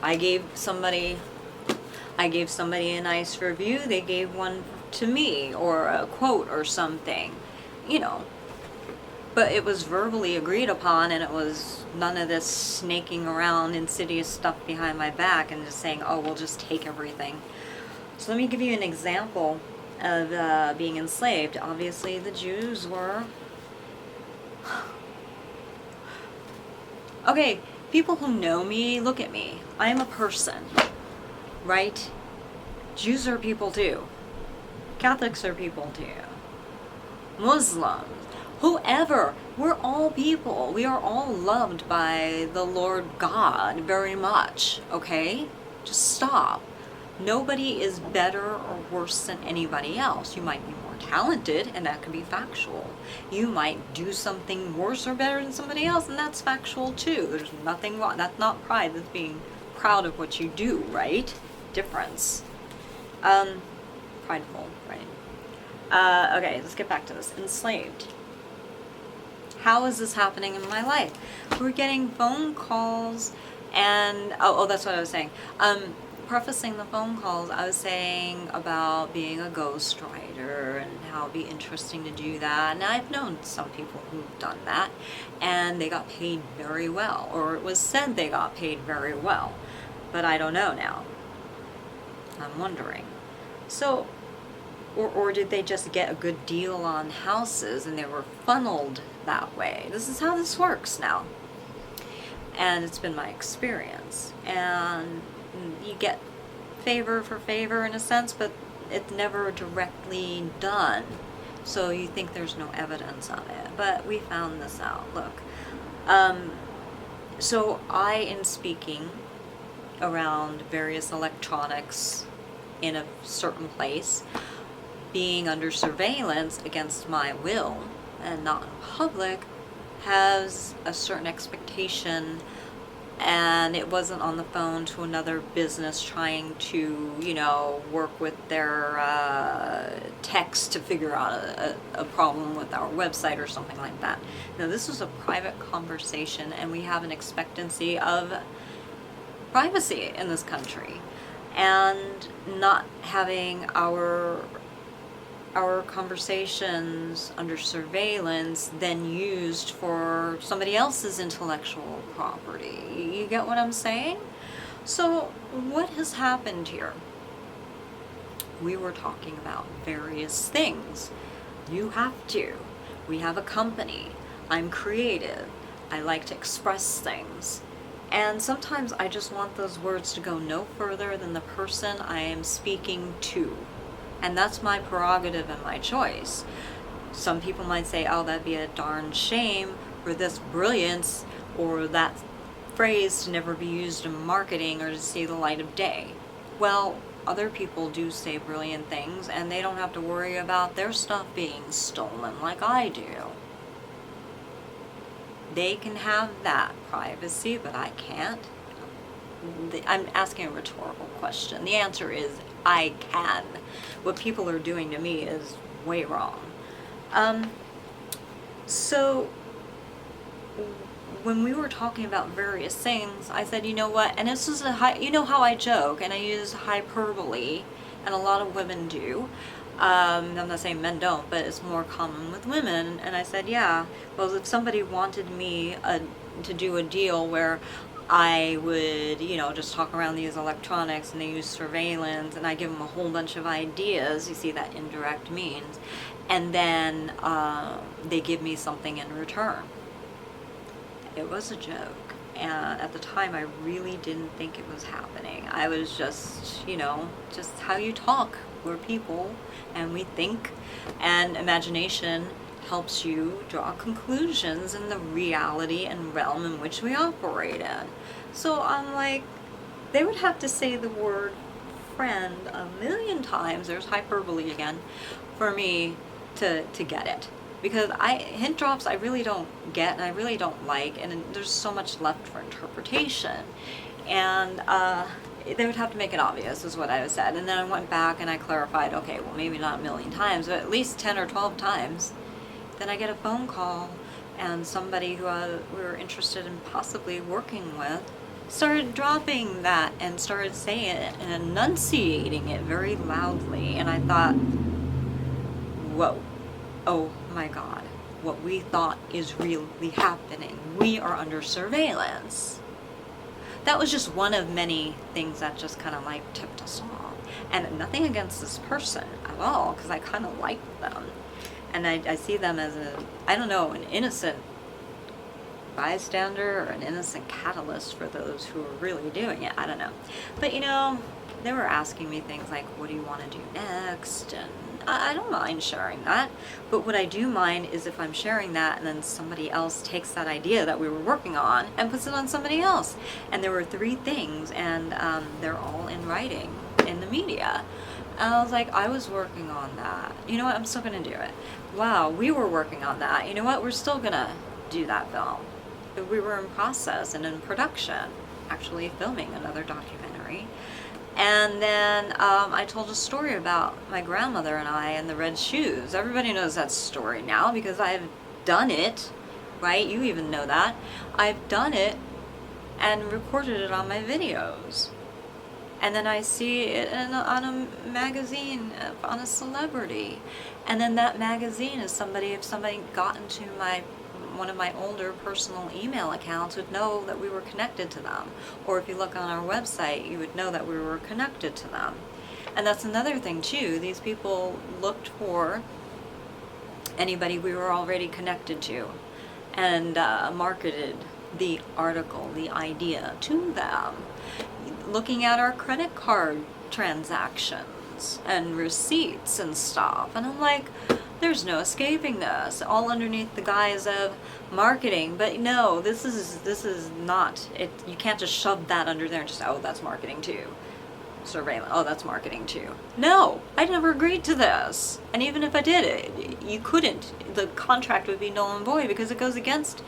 I gave somebody a nice review, they gave one to me, or a quote or something, you know. But it was verbally agreed upon, and it was none of this snaking around insidious stuff behind my back and just saying, oh, we'll just take everything. So let me give you an example of being enslaved. Obviously, the Jews were... Okay, people who know me, look at me. I am a person, right? Jews are people too. Catholics are people too. Muslims, whoever, we're all people. We are all loved by the Lord God very much, okay? Just stop. Nobody is better or worse than anybody else. You might be more talented, and that can be factual. You might do something worse or better than somebody else, and that's factual too. There's nothing wrong. That's not pride. That's being proud of what you do, right? Difference. Prideful, right? Okay, let's get back to this. Enslaved. How is this happening in my life? We're getting phone calls, and oh, that's what I was saying. Prefacing the phone calls, I was saying about being a ghostwriter and how it'd be interesting to do that. And I've known some people who've done that, and they got paid very well, or it was said they got paid very well, but I don't know now. I'm wondering. So, or did they just get a good deal on houses and they were funneled that way? This is how this works now. And it's been my experience. And you get favor for favor in a sense, but it's never directly done. So you think there's no evidence on it. But we found this out. Look. So I am speaking around various electronics in a certain place, being under surveillance against my will and not in public, has a certain expectation, and it wasn't on the phone to another business trying to, you know, work with their techs to figure out a problem with our website or something like that. Now, this was a private conversation, and we have an expectancy of privacy in this country, and not having our conversations under surveillance then used for somebody else's intellectual property. You get what I'm saying? So what has happened here? We were talking about various things. You have to. We have a company. I'm creative. I like to express things. And sometimes I just want those words to go no further than the person I am speaking to. And that's my prerogative and my choice. Some people might say, oh, that'd be a darn shame for this brilliance or that phrase to never be used in marketing or to see the light of day. Well, other people do say brilliant things, and they don't have to worry about their stuff being stolen like I do. They can have that privacy, but I can't. I'm asking a rhetorical question. The answer is I can. What people are doing to me is way wrong. So when we were talking about various things, I said, you know what, and this is you know how I joke and I use hyperbole, and a lot of women do. I'm not saying men don't, but it's more common with women. And I said, yeah, well, if somebody wanted me to do a deal where I would, you know, just talk around these electronics and they use surveillance, and I give them a whole bunch of ideas, you see that indirect means, and then they give me something in return. It was a joke, and at the time I really didn't think it was happening. I was just, you know, just how you talk. We're people, and we think, and imagination helps you draw conclusions in the reality and realm in which we operate in. So I'm like, they would have to say the word friend a million times, there's hyperbole again, for me to get it. Because hint drops I really don't get, and I really don't like, and there's so much left for interpretation. And they would have to make it obvious, is what I said. And then I went back and I clarified, okay, well, maybe not a million times, but at least 10 or 12 times. Then I get a phone call, and somebody who we were interested in possibly working with started dropping that and started saying it and enunciating it very loudly. And I thought, whoa, oh my God, what we thought is really happening. We are under surveillance. That was just one of many things that just kind of like tipped us off. And nothing against this person at all, because I kind of like them. And I see them as I don't know, an innocent bystander or an innocent catalyst for those who are really doing it. I don't know. But you know, they were asking me things like, what do you want to do next? And I don't mind sharing that. But what I do mind is if I'm sharing that and then somebody else takes that idea that we were working on and puts it on somebody else. And there were 3 things, and they're all in writing in the media. And I was like, I was working on that. You know what? I'm still going to do it. Wow, we were working on that. You know what? We're still going to do that film. We were in process and in production, actually filming another documentary. And then I told a story about my grandmother and I and the red shoes. Everybody knows that story now because I've done it, right? You even know that. I've done it and recorded it on my videos. And then I see it on a magazine, on a celebrity. And then that magazine is if somebody got into one of my older personal email accounts, would know that we were connected to them. Or if you look on our website, you would know that we were connected to them. And that's another thing too. These people looked for anybody we were already connected to and marketed the article, the idea to them. Looking at our credit card transactions and receipts and stuff. And I'm like, there's no escaping this, all underneath the guise of marketing. But no, this is not it. You can't just shove that under there and just, oh, that's marketing too. Surveillance, oh, that's marketing too. No, I never agreed to this. And even if I did it, you couldn't. The contract would be null and void because it goes against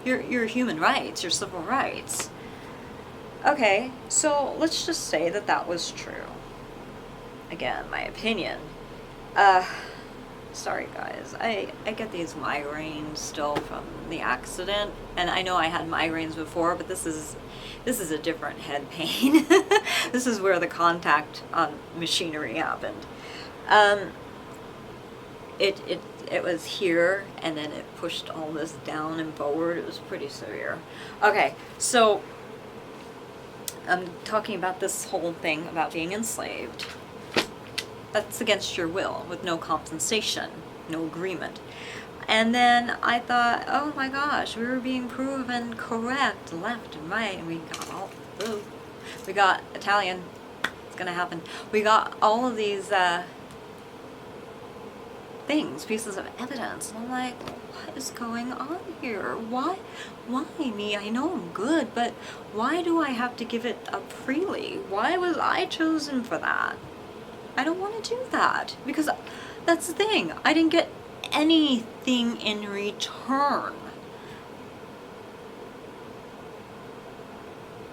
your human rights, your civil rights. Okay, so let's just say that that was true. Again, my opinion. Sorry guys, I get these migraines still from the accident, and I know I had migraines before, but this is a different head pain. This is where the contact on machinery happened. It was here, and then it pushed all this down and forward. It was pretty severe. Okay, so I'm talking about this whole thing about being enslaved. That's against your will, with no compensation, no agreement. And then I thought, oh my gosh, we were being proven correct, left and right, and we got Italian, it's gonna happen. We got all of these things, pieces of evidence, and I'm like, what is going on here? Why me? I know I'm good, but why do I have to give it up freely? Why was I chosen for that? I don't want to do that, because that's the thing. I didn't get anything in return.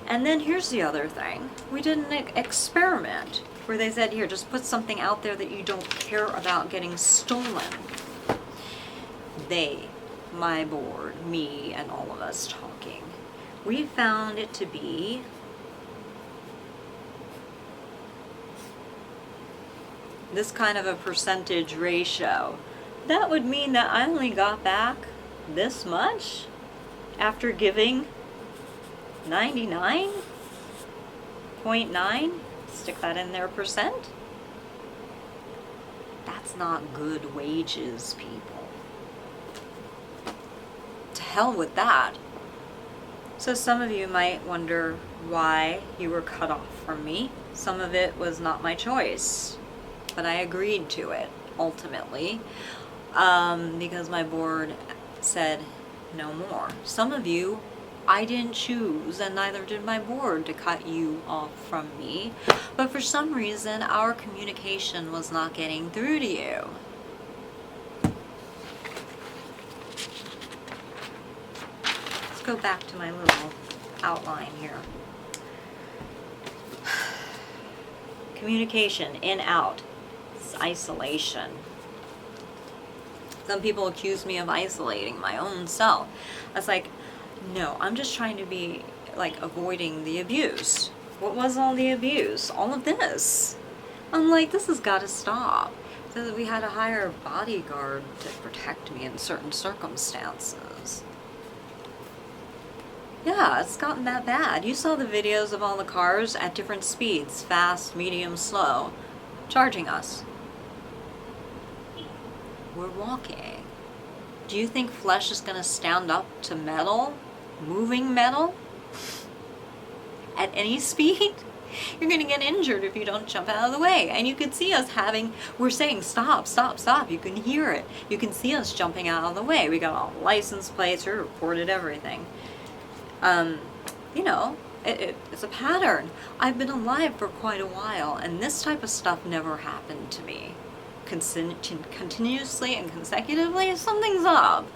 And then here's the other thing. We did an experiment where they said, here, just put something out there that you don't care about getting stolen. They, my board, me, and all of us talking, we found it to be this kind of a percentage ratio. That would mean that I only got back this much after giving 99.9, stick that in there, percent. That's not good wages, people. To hell with that. So some of you might wonder why you were cut off from me. Some of it was not my choice, but I agreed to it ultimately, because my board said no more. Some of you, I didn't choose, and neither did my board, to cut you off from me, but for some reason our communication was not getting through to you. Let's go back to my little outline here. Communication, in, out. Isolation. Some people accuse me of isolating my own self. I was like, no, I'm just trying to be like avoiding the abuse. What was all the abuse? All of this. I'm like, this has got to stop. So that we had to hire a bodyguard to protect me in certain circumstances. Yeah, it's gotten that bad. You saw the videos of all the cars at different speeds, fast, medium, slow, charging us. We're walking. Do you think flesh is going to stand up to metal? Moving metal? At any speed? You're going to get injured if you don't jump out of the way. And you could see us we're saying stop, stop, stop. You can hear it. You can see us jumping out of the way. We got all license plates, we reported everything. You know, it's a pattern. I've been alive for quite a while, and this type of stuff never happened to me. Continuously and consecutively, something's up.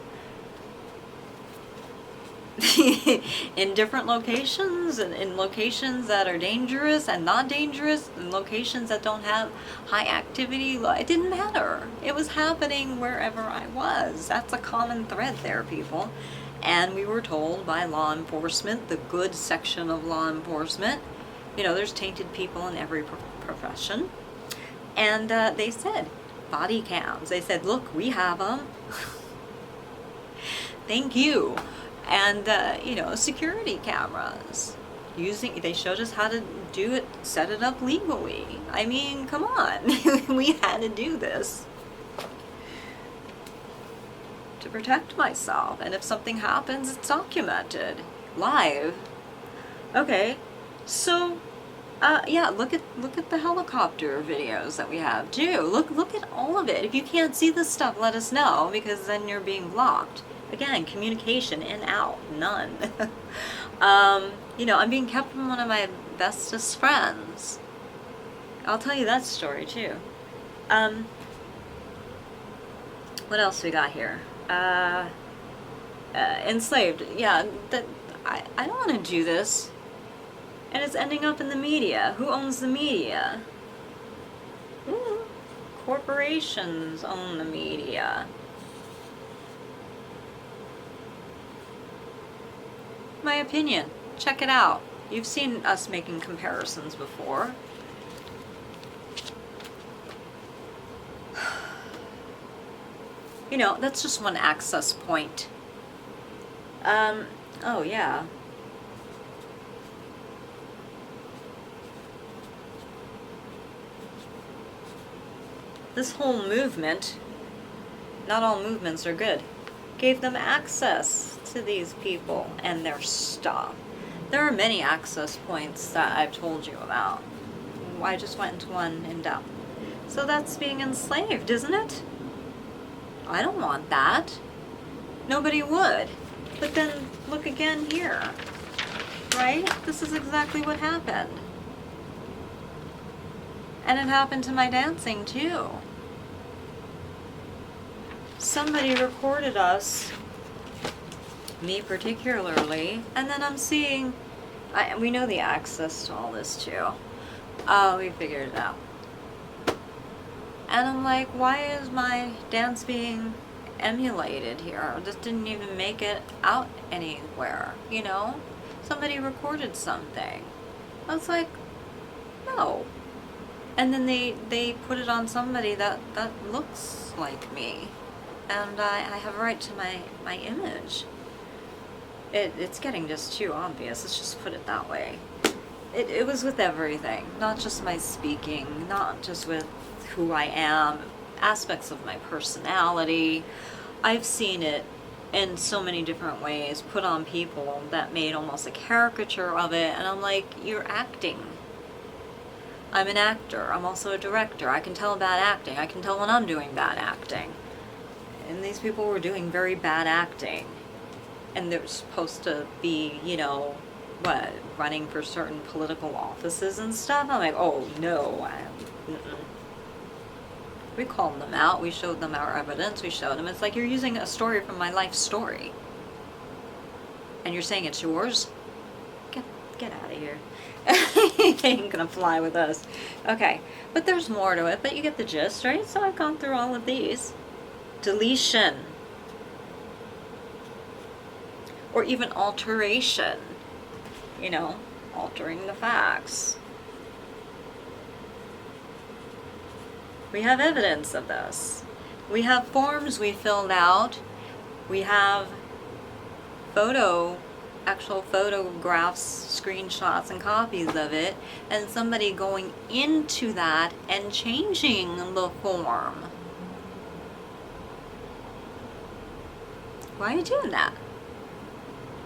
In different locations, and in locations that are dangerous and not dangerous, in locations that don't have high activity, it didn't matter. It was happening wherever I was. That's a common thread there, people. And we were told by law enforcement, the good section of law enforcement, you know, there's tainted people in every profession. And they said, body cams. They said, look, we have them. Thank you. And, you know, security cameras. They showed us how to do it, set it up legally. I mean, come on. We had to do this to protect myself. And if something happens, it's documented. Live. Okay. So, yeah, look at the helicopter videos that we have too. Look at all of it. If you can't see this stuff, let us know, because then you're being blocked. Again, communication in, out, none. You know, I'm being kept from one of my bestest friends. I'll tell you that story too. What else we got here? Enslaved. Yeah, I don't want to do this. And it's ending up in the media. Who owns the media? Ooh, corporations own the media. My opinion. Check it out. You've seen us making comparisons before. You know, that's just one access point. Oh yeah. This whole movement, not all movements are good, gave them access to these people and their stuff. There are many access points that I've told you about. I just went into one in depth. So that's being enslaved, isn't it? I don't want that. Nobody would. But then look again here. Right? This is exactly what happened. And it happened to my dancing too. Somebody recorded us, me particularly, and then I'm seeing, we know the access to all this too. We figured it out. And I'm like, why is my dance being emulated here? This didn't even make it out anywhere, you know? Somebody recorded something. I was like, no. And then they put it on somebody that looks like me. And I have a right to my image. It's getting just too obvious. Let's just put it that way. It was with everything. Not just my speaking. Not just with who I am. Aspects of my personality. I've seen it in so many different ways put on people that made almost a caricature of it. And I'm like, you're acting. I'm an actor. I'm also a director. I can tell bad acting. I can tell when I'm doing bad acting. And these people were doing very bad acting. And they're supposed to be, you know, what, running for certain political offices and stuff. I'm like, oh, no. We called them out. We showed them our evidence. We showed them. It's like you're using a story from my life story. And you're saying it's yours? Get out of here. You ain't gonna fly with us. Okay. But there's more to it. But you get the gist, right? So I've gone through all of these. Deletion. Or even alteration. you know, altering the facts. We have evidence of this. We have forms we filled out. We have actual photographs, screenshots, and copies of it, and somebody going into that and changing the form. Why are you doing that?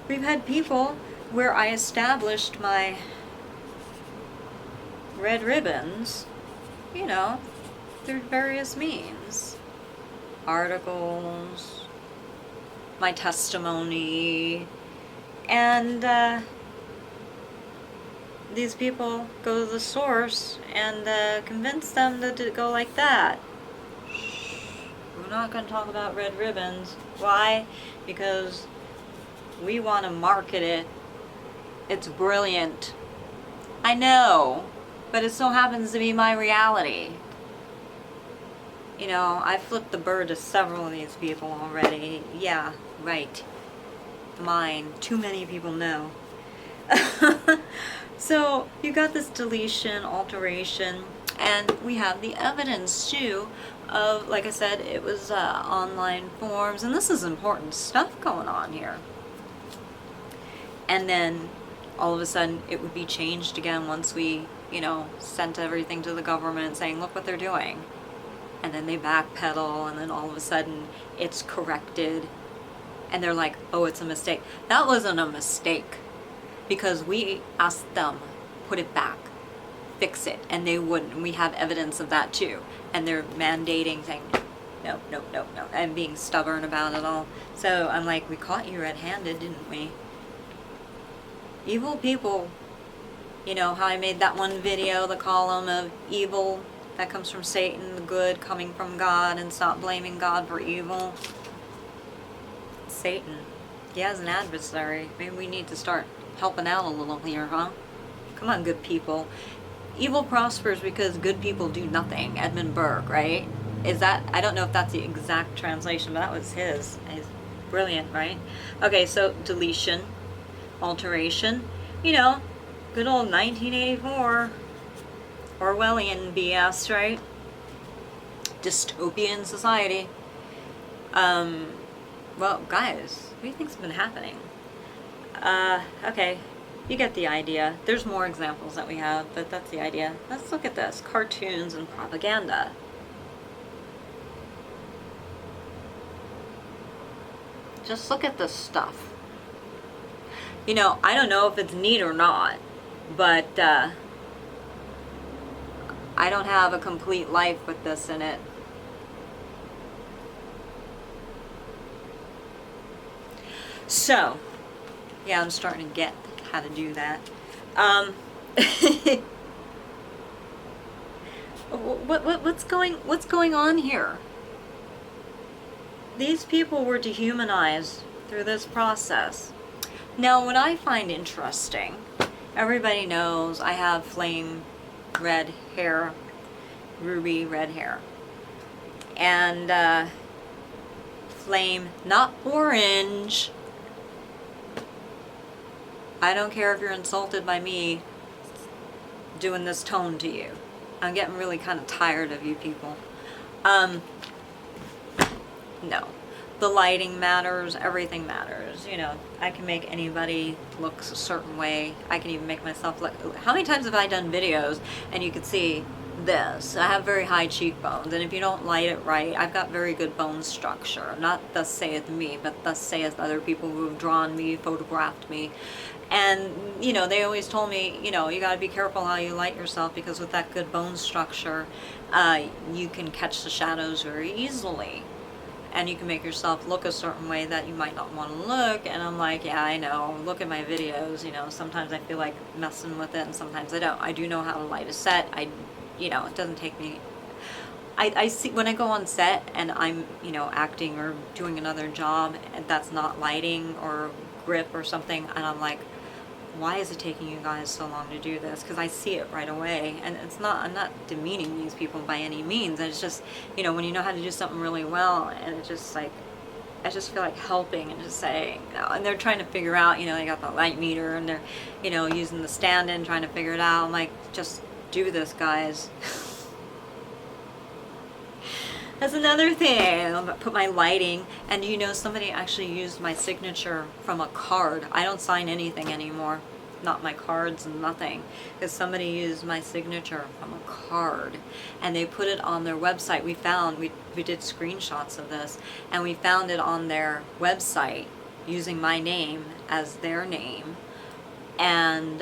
We've had people where I established my red ribbons, you know, through various means. Articles, my testimony, and these people go to the source and convince them to go like that. We're not going to talk about red ribbons. Why? Because we want to market it. It's brilliant. I know, but it so happens to be my reality. You know, I flipped the bird to several of these people already. Yeah, right. Mine. Too many people know. So, you got this deletion, alteration, and we have the evidence too of, like I said, it was online forms, and this is important stuff going on here. And then all of a sudden it would be changed again once we, you know, sent everything to the government saying, look what they're doing. And then they backpedal, and then all of a sudden it's corrected, and they're like, oh, it's a mistake. That wasn't a mistake, because we asked them, put it back, fix it, and they wouldn't. And we have evidence of that too. And they're mandating, saying, no, no, no, no, and being stubborn about it all. So I'm like, we caught you red-handed, didn't we? Evil people. You know how I made that one video, the column of evil that comes from Satan, the good coming from God, and stop blaming God for evil. Satan. He has an adversary. Maybe we need to start helping out a little here, huh? Come on, good people. Evil prospers because good people do nothing. Edmund Burke, right? Is that, I don't know if that's the exact translation, but that was his. He's brilliant, right? Okay, so deletion, alteration, you know, good old 1984, Orwellian BS, right? Dystopian society. Well, guys, what do you think's been happening? Okay, you get the idea. There's more examples that we have, but that's the idea. Let's look at this. Cartoons and propaganda. Just look at this stuff. You know, I don't know if it's neat or not, but I don't have a complete life with this in it. So, yeah, I'm starting to get how to do that. What's going on here? These people were dehumanized through this process. Now, what I find interesting, everybody knows I have flame red hair, ruby red hair, and flame, not orange. I don't care if you're insulted by me doing this tone to you. I'm getting really kind of tired of you people. No. The lighting matters, everything matters. You know, I can make anybody look a certain way. I can even make myself look... How many times have I done videos and you can see this? I have very high cheekbones, and if you don't light it right, I've got very good bone structure. Not thus saith me, but thus saith other people who have drawn me, photographed me. And, you know, they always told me, you know, you got to be careful how you light yourself, because with that good bone structure, you can catch the shadows very easily. And you can make yourself look a certain way that you might not want to look. And I'm like, yeah, I know. Look at my videos. You know, sometimes I feel like messing with it, and sometimes I don't. I do know how to light a set. You know, it doesn't take me... I see when I go on set and I'm, you know, acting or doing another job and that's not lighting or grip or something, and I'm like, why is it taking you guys so long to do this? Because I see it right away. And it's not, I'm not demeaning these people by any means. It's just, you know, when you know how to do something really well, and it's just like, I just feel like helping and just saying, and they're trying to figure out, they got the light meter and they're, using the stand-in, trying to figure it out. I'm like, just do this, guys. That's another thing. I'll put my lighting, and somebody actually used my signature from a card. I don't sign anything anymore. Not my cards and nothing, because somebody used my signature from a card and they put it on their website. We did screenshots of this, and we found it on their website using my name as their name, and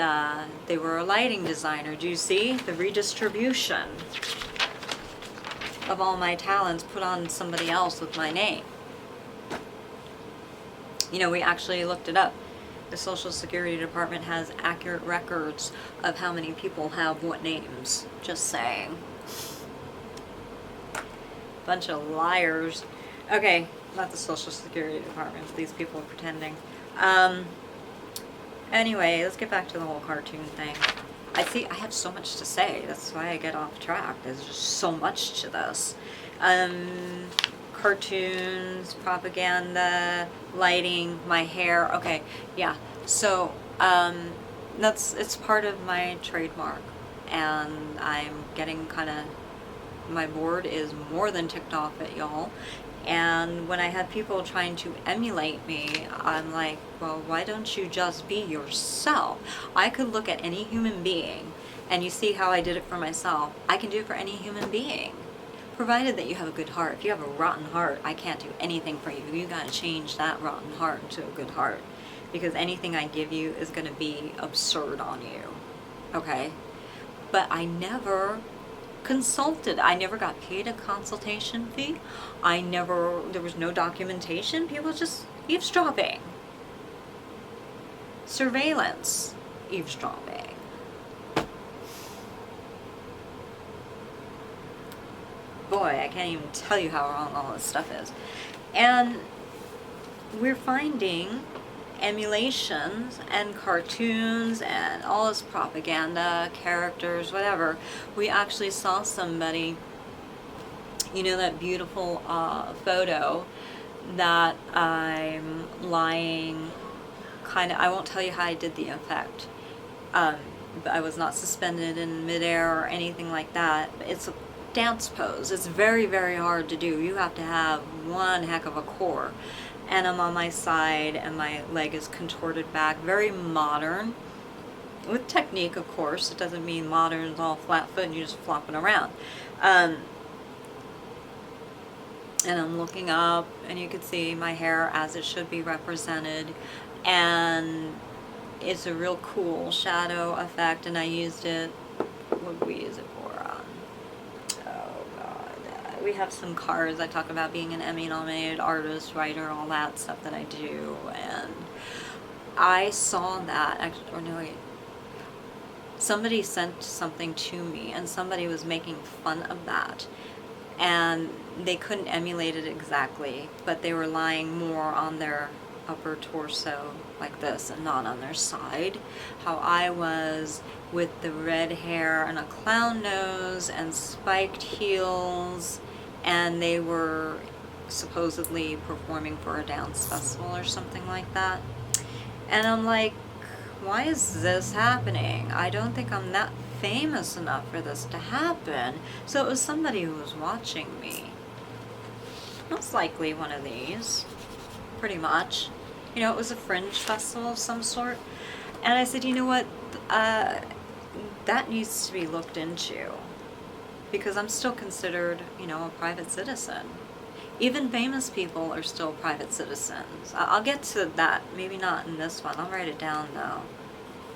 they were a lighting designer. Do you see the redistribution of all my talents put on somebody else with my name? We actually looked it up. The Social Security Department has accurate records of how many people have what names. Just saying. Bunch of liars. Okay, not the Social Security Department. These people are pretending. Anyway, let's get back to the whole cartoon thing. I have so much to say. That's why I get off track. There's just so much to this. Cartoons, propaganda, lighting, my hair. Okay, yeah. So it's part of my trademark, and I'm getting my board is more than ticked off at y'all. And when I have people trying to emulate me, I'm like, well, why don't you just be yourself? I could look at any human being, and you see how I did it for myself. I can do it for any human being. Provided that you have a good heart. If you have a rotten heart, I can't do anything for you. You gotta change that rotten heart into a good heart. Because anything I give you is gonna be absurd on you. Okay? But I never consulted. I never got paid a consultation fee. There was no documentation. People just eavesdropping. Surveillance eavesdropping. Boy, I can't even tell you how wrong all this stuff is. And we're finding emulations and cartoons and all this propaganda, characters, whatever. We actually saw somebody, that beautiful photo that I'm lying I won't tell you how I did the effect. But I was not suspended in midair or anything like that. It's a dance pose. It's very, very hard to do. You have to have one heck of a core. And I'm on my side and my leg is contorted back. Very modern. With technique, of course. It doesn't mean modern is all flat foot and you're just flopping around. And I'm looking up and you can see my hair as it should be represented. And it's a real cool shadow effect, and I used it. What did we use it for? We have some cards. I talk about being an Emmy-nominated artist, writer, all that stuff that I do, and I saw that, somebody sent something to me, and somebody was making fun of that, and they couldn't emulate it exactly, but they were lying more on their upper torso like this and not on their side. How I was with the red hair and a clown nose and spiked heels, and they were supposedly performing for a dance festival or something like that. And I'm like, why is this happening? I don't think I'm that famous enough for this to happen. So it was somebody who was watching me. Most likely one of these, pretty much. It was a fringe festival of some sort. And I said, you know what, that needs to be looked into. Because I'm still considered, a private citizen. Even famous people are still private citizens. I'll get to that, maybe not in this one. I'll write it down though.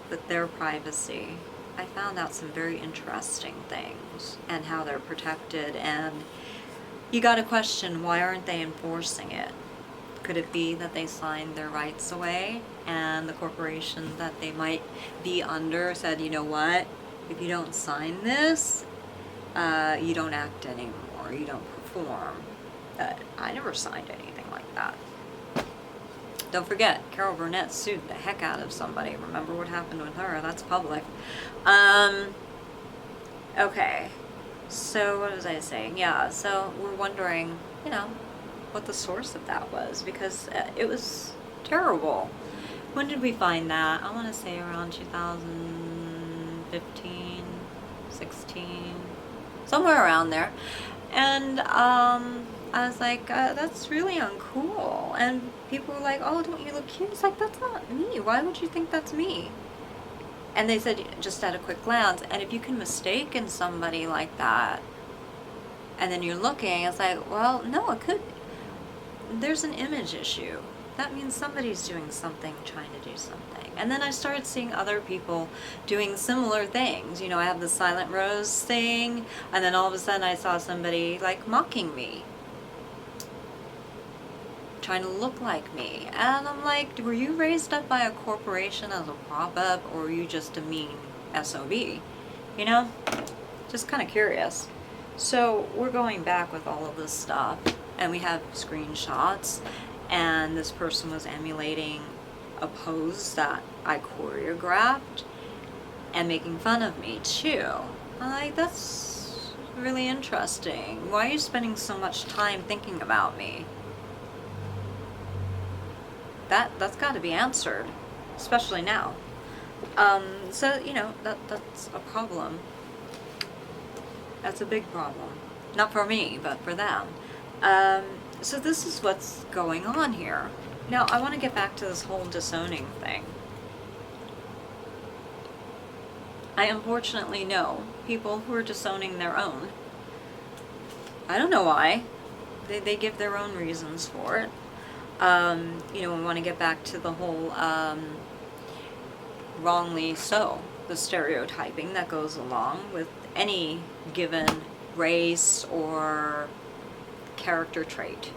But their privacy. I found out some very interesting things and how they're protected, and you gotta question, why aren't they enforcing it? Could it be that they signed their rights away and the corporation that they might be under said, you know what, if you don't sign this, you don't act anymore, you don't perform. I never signed anything like that. Don't forget, Carol Burnett sued the heck out of somebody. Remember what happened with her? That's public. Okay. So what was I saying? Yeah, so we're wondering, what the source of that was, because it was terrible. When did we find that? I want to say around 2015, 16, somewhere around there. And I was like, that's really uncool. And people were like, oh, don't you look cute? It's like, that's not me. Why would you think that's me? And they said, just at a quick glance. And if you can mistake in somebody like that, and then you're looking, it's like, well, no, it could. There's an image issue. That means somebody's doing something, trying to do something. And then I started seeing other people doing similar things. You know, I have the silent rose thing, and then all of a sudden I saw somebody like mocking me, trying to look like me. And I'm like, were you raised up by a corporation as a prop up, or were you just a mean SOB? You know, just kind of curious. So we're going back with all of this stuff, and we have screenshots, and this person was emulating a pose that I choreographed and making fun of me too. I'm like, that's really interesting. Why are you spending so much time thinking about me? That's got to be answered, especially now. So you know, that's a problem. That's a big problem. Not for me, but for them. So this is what's going on here. Now, I want to get back to this whole disowning thing. I unfortunately know people who are disowning their own. I don't know why. They give their own reasons for it. You know, we want to get back to the whole wrongly so, the stereotyping that goes along with any given race or character trait.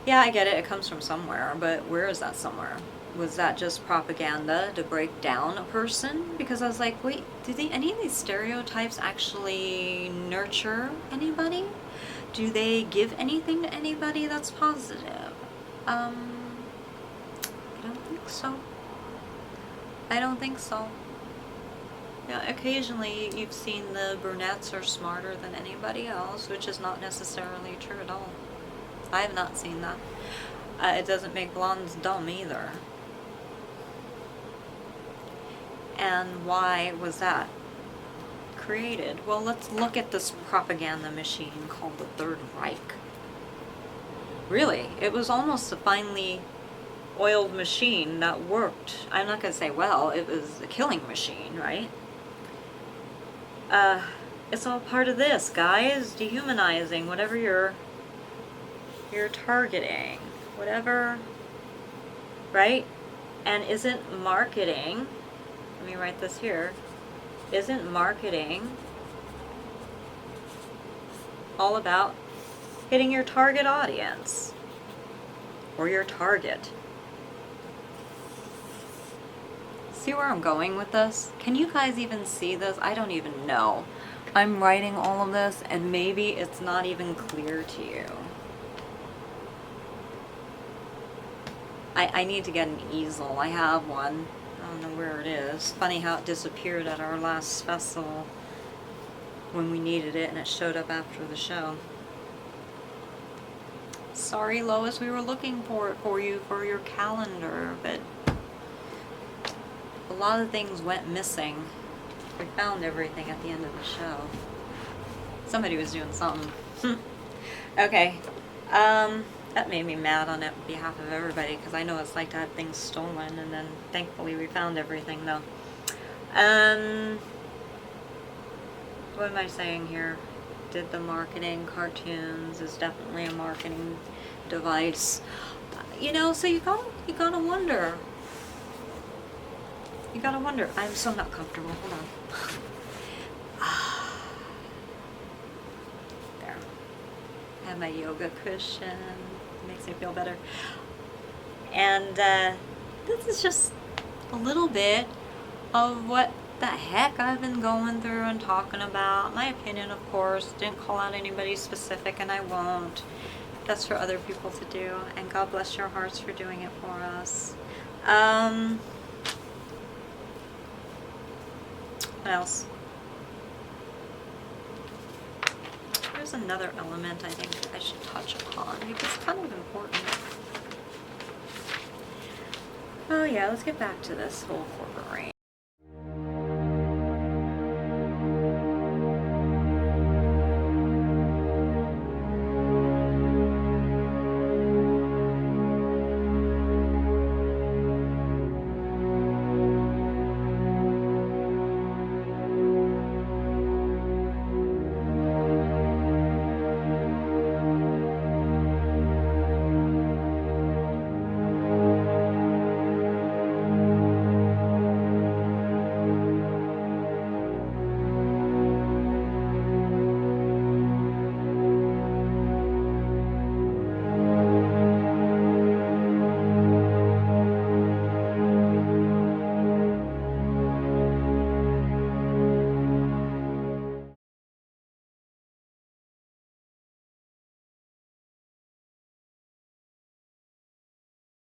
Yeah, I get it, it comes from somewhere, but where is that somewhere? Was that just propaganda to break down a person? Because I was like, wait, do any of these stereotypes actually nurture anybody? Do they give anything to anybody that's positive? I don't think so. I don't think so. Yeah, occasionally you've seen the brunettes are smarter than anybody else, which is not necessarily true at all. I have not seen that. It doesn't make blondes dumb either. And why was that created? Well, let's look at this propaganda machine called the Third Reich. Really, it was almost a finely oiled machine that worked. I'm not going to say well, it was a killing machine, right? It's all part of this, guys. Dehumanizing whatever you're targeting, whatever, right? And isn't marketing, let me write this here, isn't marketing all about hitting your target audience or your target? See where I'm going with this? Can you guys even see this? I don't even know. I'm writing all of this and maybe it's not even clear to you. I need to get an easel. I have one. I don't know where it is. Funny how it disappeared at our last festival when we needed it and it showed up after the show. Sorry, Lois, we were looking for it for you for your calendar, but a lot of things went missing. We found everything at the end of the show. Somebody was doing something. Okay. That made me mad on behalf of everybody, because I know it's like to have things stolen, and then thankfully we found everything, though. What am I saying here? Did the marketing, cartoons is definitely a marketing device. You know, so you gotta wonder. You gotta wonder. I'm so not comfortable. Hold on. There. I have my yoga cushion. Makes me feel better. And this is just a little bit of what the heck I've been going through and talking about. My opinion, of course. Didn't call out anybody specific, and I won't. That's for other people to do. And God bless your hearts for doing it for us. What else? There's another element I think I should touch upon because it's kind of important. Oh yeah, let's get back to this whole corporate